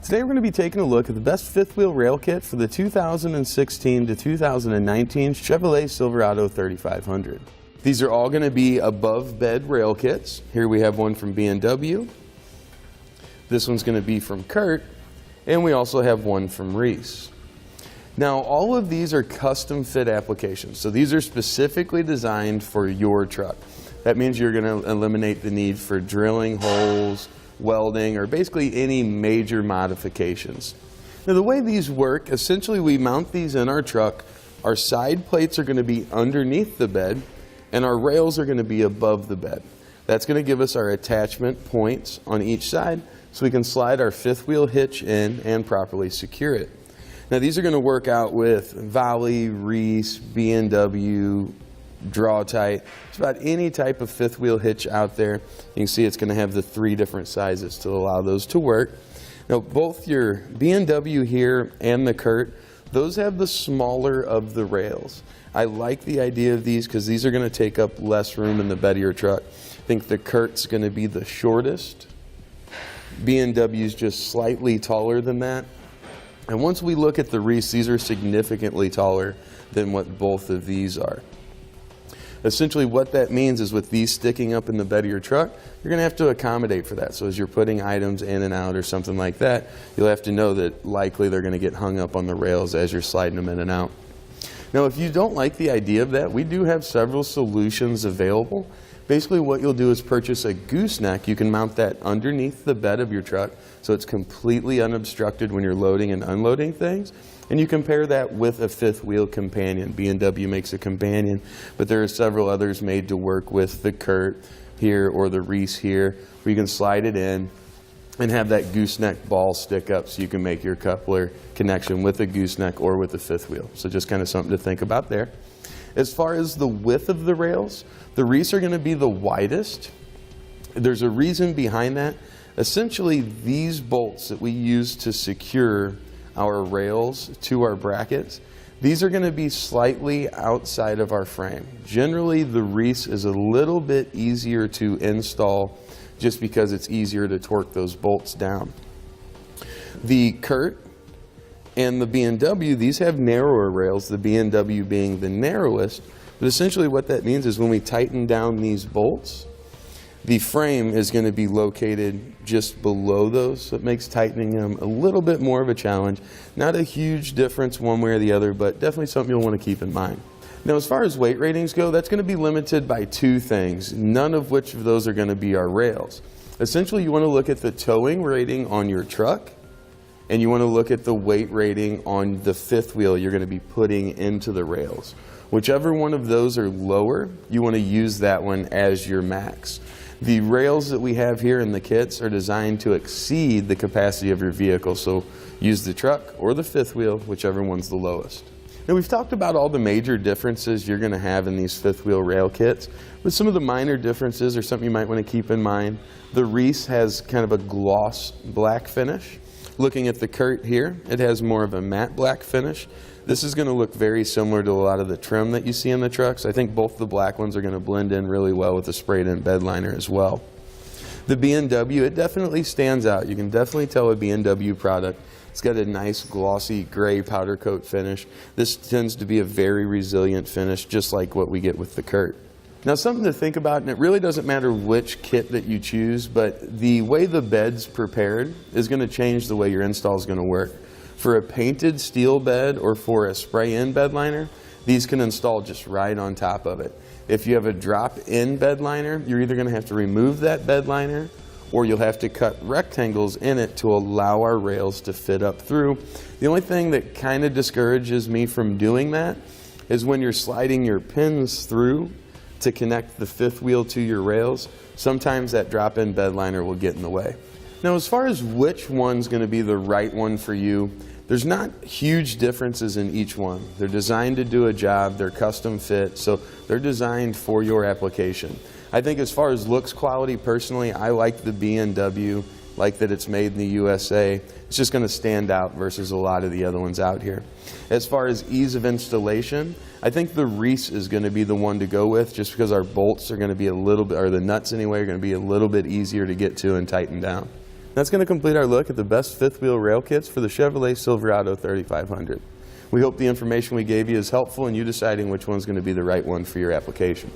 Today we're going to be taking a look at the best fifth wheel rail kit for the 2016 to 2019 Chevrolet Silverado 3500. These are all going to be above bed rail kits. Here we have one from B&W. This one's going to be from Curt, and we also have one from Reese. Now all of these are custom fit applications, so these are specifically designed for your truck. That means you're going to eliminate the need for drilling holes, welding, or basically any major modifications. Now the way these work, essentially we mount these in our truck. Our side plates are going to be underneath the bed and our rails are going to be above the bed. That's going to give us our attachment points on each side so we can slide our fifth wheel hitch in and properly secure it. Now these are going to work out with Valley, Reese, B&W, Draw Tight. It's about any type of fifth wheel hitch out there. You can see it's going to have the 3 different sizes to allow those to work. Now both your B&W here and the Curt, those have the smaller of the rails. I like the idea of these because these are going to take up less room in the bed of your truck. I think the Curt's going to be the shortest. B&W's just slightly taller than that. And once we look at the Reese, these are significantly taller than what both of these are. Essentially what that means is with these sticking up in the bed of your truck, you're going to have to accommodate for that. So as you're putting items in and out or something like that, you'll have to know that likely they're going to get hung up on the rails as you're sliding them in and out. Now if you don't like the idea of that, we do have several solutions available. Basically what you'll do is purchase a gooseneck. You can mount that underneath the bed of your truck so it's completely unobstructed when you're loading and unloading things. And you compare that with a fifth wheel companion. B&W makes a companion, but there are several others made to work with the Curt here or the Reese here, where you can slide it in and have that gooseneck ball stick up so you can make your coupler connection with a gooseneck or with a fifth wheel. So just kind of something to think about there. As far as the width of the rails, the Reese are going to be the widest. There's a reason behind that. Essentially, these bolts that we use to secure our rails to our brackets, these are going to be slightly outside of our frame. Generally, the Reese is a little bit easier to install just because it's easier to torque those bolts down. The Curt and the B&W, these have narrower rails, the B&W being the narrowest. But essentially what that means is when we tighten down these bolts, the frame is going to be located just below those, so it makes tightening them a little bit more of a challenge. Not a huge difference one way or the other, but definitely something you'll want to keep in mind. Now as far as weight ratings go, that's going to be limited by 2 things, none of which of those are going to be our rails. Essentially you want to look at the towing rating on your truck, and you want to look at the weight rating on the fifth wheel you're going to be putting into the rails. Whichever one of those are lower, you want to use that one as your max. The rails that we have here in the kits are designed to exceed the capacity of your vehicle, so use the truck or the fifth wheel, whichever one's the lowest. Now we've talked about all the major differences you're going to have in these fifth wheel rail kits, but some of the minor differences are something you might want to keep in mind. The Reese has kind of a gloss black finish. Looking at the Curt here, it has more of a matte black finish. This is going to look very similar to a lot of the trim that you see in the trucks. I think both the black ones are going to blend in really well with the sprayed in bed liner as well. The B&W, it definitely stands out. You can definitely tell a B&W product. It's got a nice glossy gray powder coat finish. This tends to be a very resilient finish, just like what we get with the Curt. Now something to think about, and it really doesn't matter which kit that you choose, but the way the bed's prepared is going to change the way your install is going to work. For a painted steel bed or for a spray-in bed liner, these can install just right on top of it. If you have a drop-in bed liner, you're either going to have to remove that bed liner or you'll have to cut rectangles in it to allow our rails to fit up through. The only thing that kind of discourages me from doing that is when you're sliding your pins through to connect the fifth wheel to your rails, sometimes that drop-in bed liner will get in the way. Now as far as which one's going to be the right one for you, there's not huge differences in each one. They're designed to do a job, they're custom fit, so they're designed for your application. I think as far as looks quality, personally, I like the B&W, like that it's made in the USA. It's just going to stand out versus a lot of the other ones out here. As far as ease of installation, I think the Reese is going to be the one to go with just because our bolts are going to be a little bit, or the nuts anyway, are going to be a little bit easier to get to and tighten down. That's going to complete our look at the best fifth wheel rail kits for the Chevrolet Silverado 3500. We hope the information we gave you is helpful in you deciding which one's going to be the right one for your application.